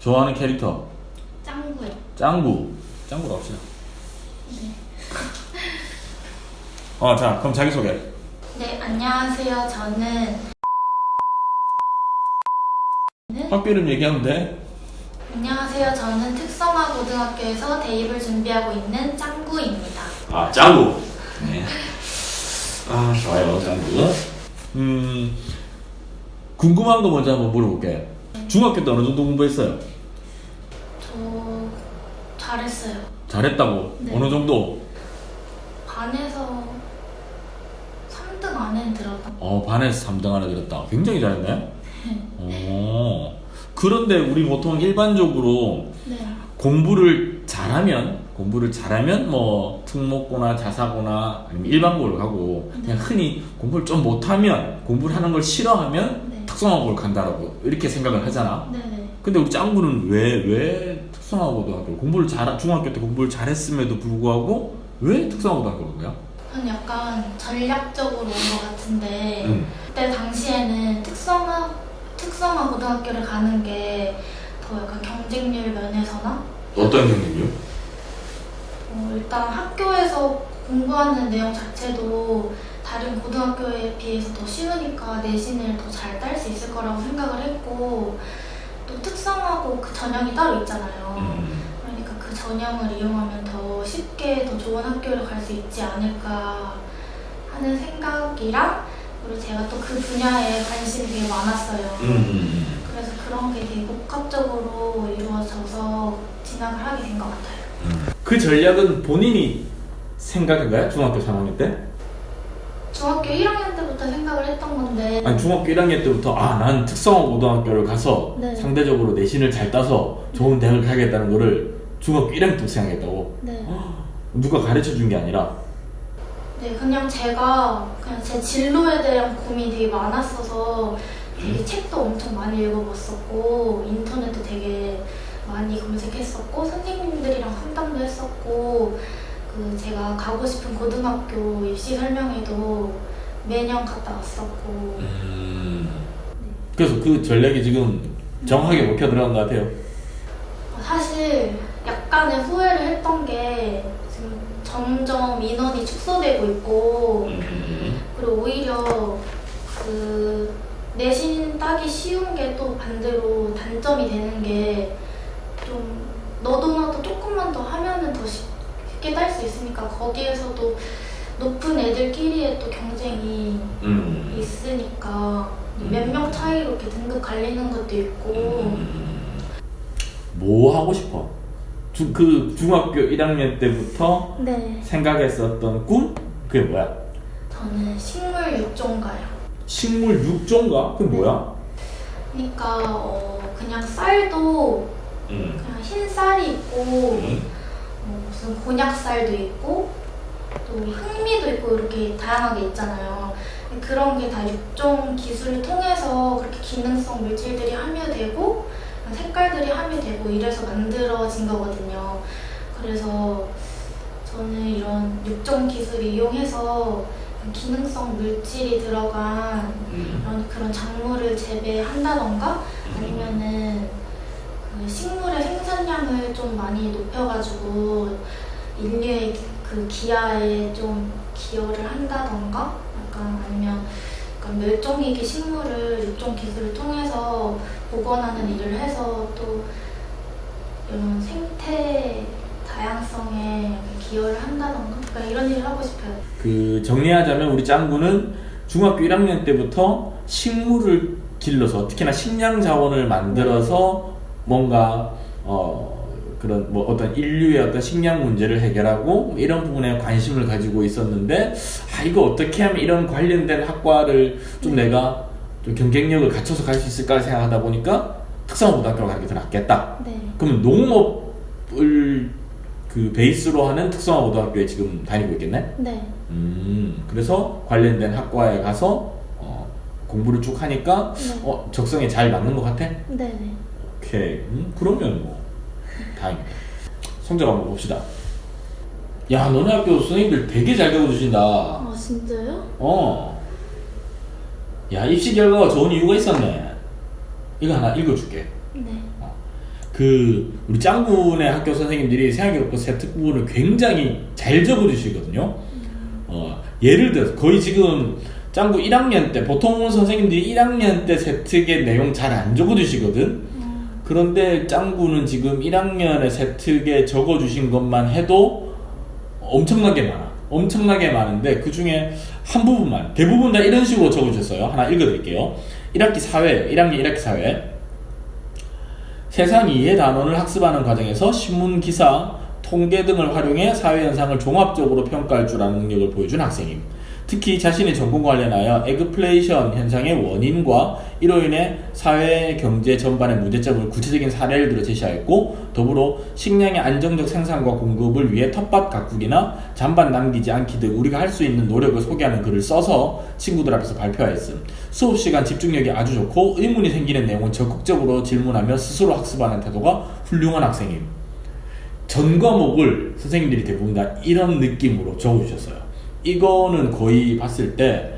좋아하는 캐릭터? 짱구요. 짱구로 합시다. 네. 자, 그럼 자기소개. 네, 안녕하세요. 저는 학교 이름 얘기하면 돼? 안녕하세요. 저는 특성화 고등학교에서 대입을 준비하고 있는 짱구입니다. 짱구. 네. 좋아요, 짱구. 궁금한 거 먼저 한번 물어볼게. 중학교 때 어느 정도 공부했어요? 저 잘했어요. 잘했다고? 네. 어느 정도? 반에서 3등 안에 들었던. 반에서 3등 안에 들었다. 굉장히 잘했네? 그런데 우리 보통 일반적으로 네. 공부를 잘하면 뭐 특목고나 자사고나 아니면 일반고를 가고 그냥 흔히 공부를 좀 못하면 공부를 하는 걸 싫어하면 네. 특성화고를 간다라고 이렇게 생각을 하잖아. 네네. 근데 우리 짱구는 왜 특성화고등학교 중학교 때 공부를 잘했음에도 불구하고 왜 특성화고등학교로 간 거야? 저는 약간 전략적으로 온 것 같은데 그때 당시에는 특성화 고등학교를 가는 게 더 약간 경쟁률 면에서나 어떤 경쟁률? 일단 학교에서 공부하는 내용 자체도 다른 고등학교에 비해서 더 쉬우니까 내신을 더 잘 딸 수 있을 거라고 생각을 했고, 또 특성화고 그 전형이 따로 있잖아요. 그러니까 그 전형을 이용하면 더 쉽게 더 좋은 학교를 갈 수 있지 않을까 하는 생각이랑, 그리고 제가 또 그 분야에 관심이 되게 많았어요. 그래서 그런 게 되게 복합적으로 이루어져서 진학을 하게 된 것 같아요. 그 전략은 본인이 생각한 거야? 중학교 3학년 때? 중학교 1학년 때부터 생각을 했던 건데, 아니 중학교 1학년 때부터 난 특성화 고등학교를 가서 네. 상대적으로 내신을 잘 따서 좋은 대학을 가겠다는 거를 중학교 1학년 때부터 생각했다고? 네. 누가 가르쳐 준 게 아니라? 네, 그냥 제가 제 진로에 대한 고민이 되게 많았어서 되게 책도 엄청 많이 읽어봤었고, 인터넷도 되게 많이 검색했었고, 선생님들이랑 상담도 했었고, 제가 가고 싶은 고등학교 입시 설명회도 매년 갔다 왔었고. 그래서 그 전략이 지금 정확하게 먹혀 들어간 것 같아요. 사실 약간의 후회를 했던 게 지금 점점 인원이 축소되고 있고, 그리고 오히려 그 내신 따기 쉬운 게 또 반대로 단점이 되는 게, 좀 너도 조금만 더 하면은 더 쉽게 딸 수 있으니까 거기에서도 높은 애들끼리의 또 경쟁이 있으니까 몇 명 차이로 이렇게 등급 갈리는 것도 있고. 뭐 하고 싶어? 그 중학교 1학년 때부터 네. 생각했었던 꿈? 그게 뭐야? 저는 식물 육종가요. 식물 육종가? 그게 뭐야? 그러니까 그냥 쌀도 그냥 흰 쌀이 있고, 무슨 곤약쌀도 있고, 또 흑미도 있고, 이렇게 다양하게 있잖아요. 그런 게 다 육종 기술을 통해서 그렇게 기능성 물질들이 함유되고 색깔들이 함유되고 이래서 만들어진 거거든요. 그래서 저는 이런 육종 기술을 이용해서 기능성 물질이 들어간 그런 작물을 재배한다던가, 아니면은 그 식물의 생산량을 좀 많이 높여가지고 인류의 그 기하에 좀 기여를 한다던가, 약간 아니면 약간 멸종위기 식물을 육종 기술을 통해서 복원하는 일을 해서 또 이런 생태 다양성에 기여를 한다던가, 그러니까 이런 일을 하고 싶어요. 그 정리하자면 우리 짱구는 중학교 1학년 때부터 식물을 길러서, 특히나 식량 자원을 만들어서 뭔가 그런 뭐 어떤 인류의 어떤 식량 문제를 해결하고 이런 부분에 관심을 가지고 있었는데, 이거 어떻게 하면 이런 관련된 학과를 좀 내가 좀 경쟁력을 갖춰서 갈 수 있을까 생각하다 보니까 특성화고등학교로 가는 게 더 낫겠다. 네. 그러면 농업을 그 베이스로 하는 특성화고등학교에 지금 다니고 있겠네? 네. 그래서 관련된 학과에 가서 공부를 쭉 하니까 네. 적성에 잘 맞는 것 같아? 네네. 오케이. 그러면 뭐 다행이다. 성적 한번 봅시다. 야, 너네 학교 선생님들 되게 잘 적어주신다. 아, 진짜요? 야, 입시 결과가 좋은 이유가 있었네. 이거 하나 읽어줄게. 네. 우리 짱군의 학교 선생님들이 생활기록부 세특 부분을 굉장히 잘 적어주시거든요. 예를 들어서 거의 지금 짱구 1학년 때 보통 선생님들이 1학년 때 세특의 내용 잘 안 적어주시거든. 그런데 짱구는 지금 1학년의 세특에 적어주신 것만 해도 엄청나게 많은데 그 중에 한 부분만, 대부분 다 이런 식으로 적어주셨어요. 하나 읽어드릴게요. 1학기 사회, 1학년 1학기 사회. 세상 이해 단원을 학습하는 과정에서 신문, 기사, 통계 등을 활용해 사회 현상을 종합적으로 평가할 줄 아는 능력을 보여준 학생임. 특히 자신의 전공과 관련하여 에그플레이션 현상의 원인과 이로 인해 사회 경제 전반의 문제점을 구체적인 사례를 들어 제시하였고, 더불어 식량의 안정적 생산과 공급을 위해 텃밭 가꾸기나 잔반 남기지 않기 등 우리가 할 수 있는 노력을 소개하는 글을 써서 친구들 앞에서 발표하였음. 수업시간 집중력이 아주 좋고 의문이 생기는 내용은 적극적으로 질문하며 스스로 학습하는 태도가 훌륭한 학생임. 전 과목을 선생님들이 대부분 다 이런 느낌으로 적어주셨어요. 이거는 거의 봤을 때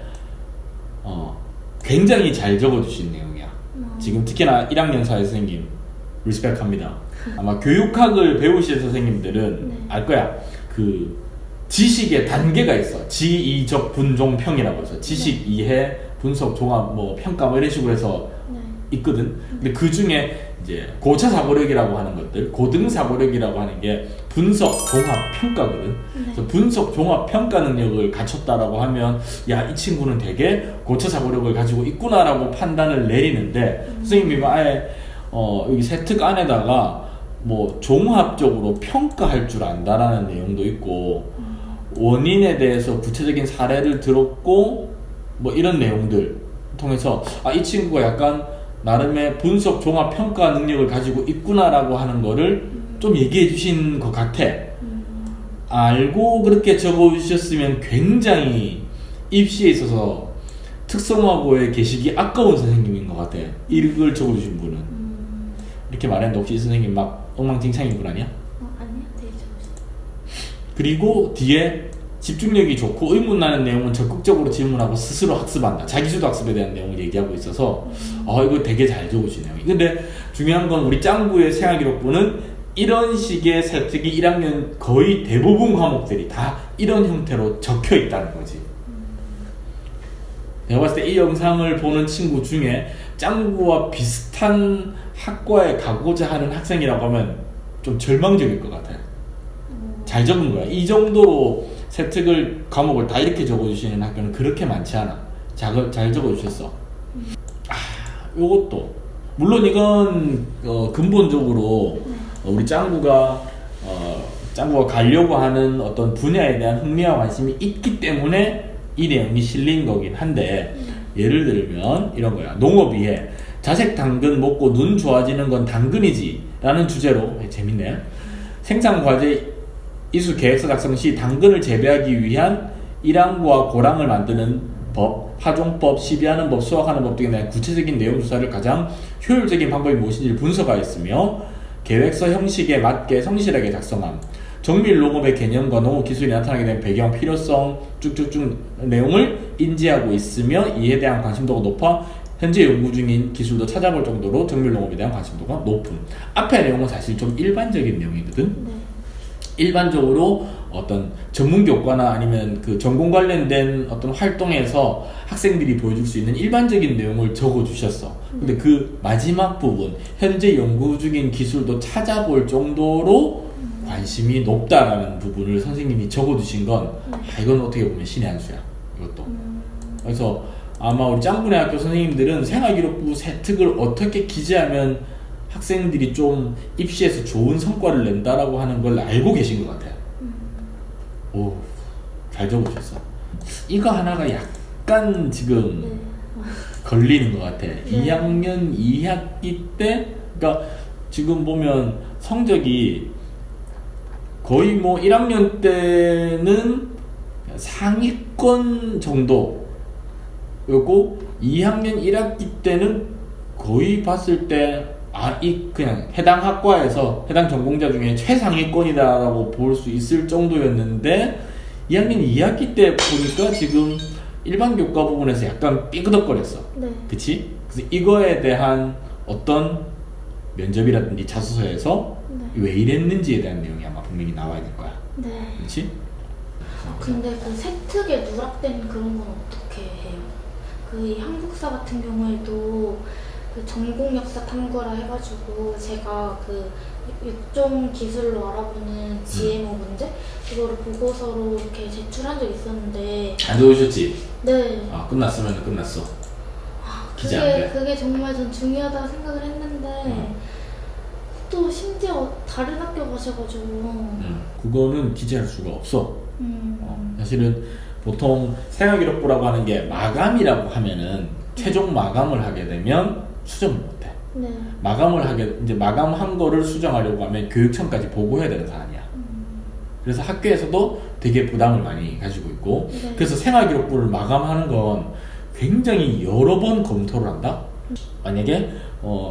굉장히 잘 적어주신 내용이야. 지금 특히나 1학년 사회 선생님 리스펙합니다. 아마 교육학을 배우실 선생님들은 알 거야. 그 지식의 단계가 있어. 지이적 분종평이라고 해서 지식, 이해, 분석, 종합, 뭐 평가 뭐 이런 식으로 해서 있거든. 근데 그 중에 이제 고차 사고력이라고 하는 것들, 고등 사고력이라고 하는 게 분석, 종합, 평가거든. 그래서 분석, 종합, 평가 능력을 갖췄다라고 하면 야, 이 친구는 되게 고차 사고력을 가지고 있구나라고 판단을 내리는데 선생님이 아예 여기 세특 안에다가 뭐 종합적으로 평가할 줄 안다라는 내용도 있고 원인에 대해서 구체적인 사례를 들었고 뭐 이런 내용들 통해서 이 친구가 약간 나름의 분석, 종합, 평가 능력을 가지고 있구나라고 하는 거를 좀 얘기해 주신 것 같아. 알고 그렇게 적어주셨으면 굉장히 입시에 있어서 특성화고에 계시기 아까운 선생님인 것 같아. 이걸 적어주신 분은. 이렇게 말했는데 혹시 이 선생님 막 엉망진창인 분 아니야? 아니요, 되게 좋으시죠. 그리고 뒤에 집중력이 좋고 의문 나는 내용은 적극적으로 질문하고 스스로 학습한다. 자기주도 학습에 대한 내용을 얘기하고 있어서 이거 되게 잘 적어주네요. 근데 중요한 건 우리 짱구의 생활기록부는 이런 식의 세특이 1학년 거의 대부분 과목들이 다 이런 형태로 적혀 있다는 거지. 내가 봤을 때 이 영상을 보는 친구 중에 짱구와 비슷한 학과에 가고자 하는 학생이라고 하면 좀 절망적일 것 같아요. 잘 적은 거야. 이 정도로 세특을 과목을 다 이렇게 적어주시는 학교는 그렇게 많지 않아. 잘 적어주셨어. 요것도 물론 이건 근본적으로 우리 짱구가 가려고 하는 어떤 분야에 대한 흥미와 관심이 있기 때문에 이 내용이 실린 거긴 한데, 예를 들면 이런 거야. 농업위에 자색 당근 먹고 눈 좋아지는 건 당근이지 라는 주제로 재밌네. 생산과제 이수 계획서 작성 시 당근을 재배하기 위한 일항과 고랑을 만드는 법, 파종법, 시비하는 법, 수확하는 법 등에 대한 구체적인 내용 조사를 가장 효율적인 방법이 무엇인지를 분석하였으며 계획서 형식에 맞게 성실하게 작성함. 정밀 농업의 개념과 농업 기술이 나타나게 된 배경, 필요성 쭉쭉쭉 내용을 인지하고 있으며 이에 대한 관심도가 높아 현재 연구 중인 기술도 찾아볼 정도로 정밀 농업에 대한 관심도가 높음. 앞의 내용은 사실 좀 일반적인 내용이거든. 일반적으로 어떤 전문 교과나 아니면 그 전공 관련된 어떤 활동에서 학생들이 보여줄 수 있는 일반적인 내용을 적어 주셨어. 근데 그 마지막 부분, 현재 연구 중인 기술도 찾아볼 정도로 관심이 높다라는 부분을 선생님이 적어 주신 건 이건 어떻게 보면 신의 한 수야. 이것도. 그래서 아마 우리 짱구네 학교 선생님들은 생활기록부 세특을 어떻게 기재하면 학생들이 좀 입시에서 좋은 성과를 낸다라고 하는 걸 알고 계신 것 같아요. 오, 잘 적으셨어. 이거 하나가 약간 지금 걸리는 것 같아. 2학년 2학기 때, 그러니까 지금 보면 성적이 거의 뭐 1학년 때는 상위권 정도였고 2학년 1학기 때는 거의 봤을 때 그냥 해당 학과에서 해당 전공자 중에 최상위권이다라고 볼 수 있을 정도였는데 2학년 2학기 때 보니까 지금 일반 교과 부분에서 약간 삐그덕거렸어. 그치? 그래서 이거에 대한 어떤 면접이라든지 자소서에서 네. 왜 이랬는지에 대한 내용이 아마 분명히 나와야 될 거야. 네. 그렇지? 근데 그 세특에 누락된 그런 건 어떻게 해요? 그 한국사 같은 경우에도 그 전공 역사 탐구라 해가지고 제가 그 육종 기술로 알아보는 GMO 문제 그거를 보고서로 이렇게 제출한 적 있었는데 안 좋으셨지? 네. 아, 끝났으면 끝났어. 기재 안 그게 돼. 그게 정말 전 중요하다고 생각을 했는데 또 심지어 다른 학교 가셔가지고 그거는 기재할 수가 없어. 사실은 보통 생활기록부라고 하는 게 마감이라고 하면은 최종 마감을 하게 되면 수정을 못해. 네. 이제 마감한 거를 수정하려고 하면 교육청까지 보고해야 되는 사안이야. 그래서 학교에서도 되게 부담을 많이 가지고 있고, 네. 그래서 생활기록부를 마감하는 건 굉장히 여러 번 검토를 한다. 만약에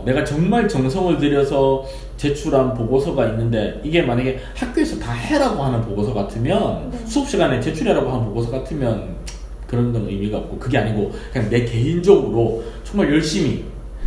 내가 정말 정성을 들여서 제출한 보고서가 있는데 이게 만약에 학교에서 다 해라고 하는 보고서 같으면 네. 수업 시간에 제출하라고 하는 보고서 같으면 그런 건 의미가 없고, 그게 아니고 그냥 내 개인적으로 정말 열심히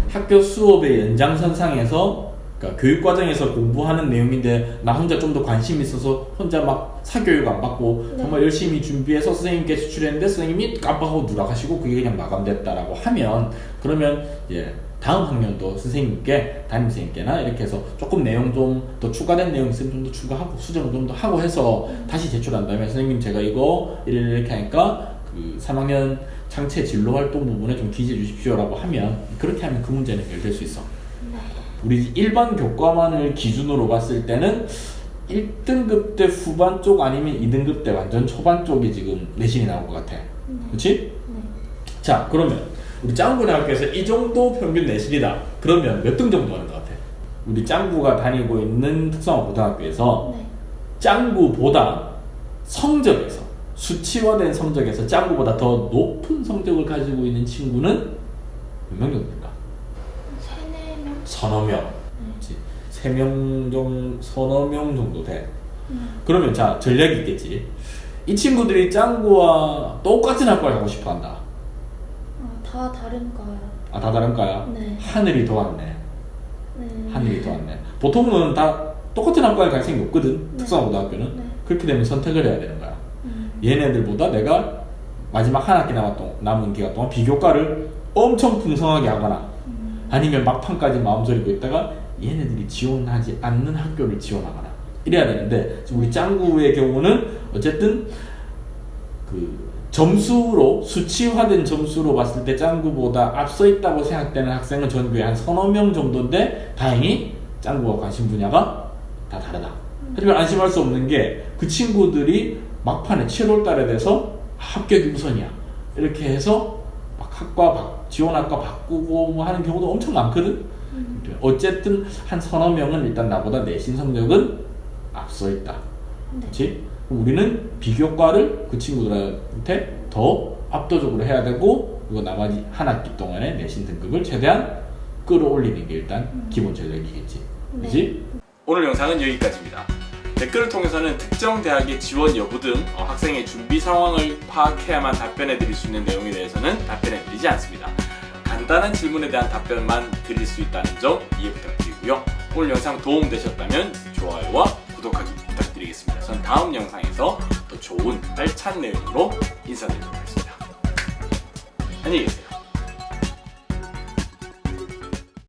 학교 수업의 연장선상에서, 그러니까 교육과정에서 공부하는 내용인데 나 혼자 좀 더 관심이 있어서 혼자 막 사교육 안 받고 네. 정말 열심히 준비해서 선생님께 제출했는데 선생님이 깜빡하고 누락하시고 그게 그냥 마감됐다라고 하면, 그러면 이제 다음 학년도 선생님께, 담임선생님께나 이렇게 해서 조금 내용 좀 더 추가된 내용 있으면 좀 더 추가하고 수정을 좀 더 하고 해서 다시 제출한 다음에 선생님 제가 이거 이렇게 하니까 그 3학년 창체 진로 활동 부분에 좀 기재해 주십시오라고 하면, 그렇게 하면 그 문제는 해결될 수 있어. 우리 일반 교과만을 기준으로 봤을 때는 1등급 때 후반 쪽 아니면 2등급 때 완전 초반 쪽이 지금 내신이 나올 것 같아. 그렇지? 자, 그러면 우리 짱구대학교에서 이 정도 평균 내신이다. 그러면 몇 등 정도 하는 것 같아? 우리 짱구가 다니고 있는 특성화 고등학교에서 네. 짱구보다 성적에서, 수치화된 성적에서 짱구보다 더 높은 성적을 가지고 있는 친구는 몇 명 정도일까? 3-4명? 서너 명. 그렇지. 3명 정도, 서너 명 정도 돼. 그러면 자, 전략이 있겠지. 이 친구들이 짱구와 똑같은 학과를 가고 싶어 한다. 다 다른가요? 아, 다 다른가요? 네. 하늘이 더 왔네. 네. 하늘이 더 왔네. 보통은 다 똑같은 학과에 갈 생각이 없거든. 네. 특성화고등학교는. 네. 그렇게 되면 선택을 해야 되는 거야. 얘네들보다 내가 마지막 한 학기 남은 기간 동안 비교과를 엄청 풍성하게 하거나 아니면 막판까지 마음 졸이고 있다가 얘네들이 지원하지 않는 학교를 지원하거나 이래야 되는데, 지금 우리 짱구의 경우는 어쨌든 그 점수로, 수치화된 점수로 봤을 때 짱구보다 앞서 있다고 생각되는 학생은 전교에 한 서너 명 정도인데, 다행히 짱구와 관심 분야가 다 다르다. 하지만 안심할 수 없는 게 그 친구들이 막판에 7월 달에 돼서 합격이 우선이야 이렇게 해서 막 지원학과 바꾸고 뭐 하는 경우도 엄청 많거든. 어쨌든 한 서너 명은 일단 나보다 내신 성적은 앞서 있다. 그렇지? 우리는 비교과를 그 친구들한테 더 압도적으로 해야 되고, 그리고 나머지 한 학기 동안의 내신 등급을 최대한 끌어올리는 게 일단 기본 전략이겠지. 그렇지? 오늘 영상은 여기까지입니다. 댓글을 통해서는 특정 대학의 지원 여부 등 학생의 준비 상황을 파악해야만 답변해 드릴 수 있는 내용에 대해서는 답변해 드리지 않습니다. 간단한 질문에 대한 답변만 드릴 수 있다는 점 이해 부탁드리고요. 오늘 영상 도움되셨다면 좋아요와 구독하기 부탁드리겠습니다. 전 다음 영상에서 더 좋은 알찬 내용으로 인사드리도록 하겠습니다. 안녕히 계세요.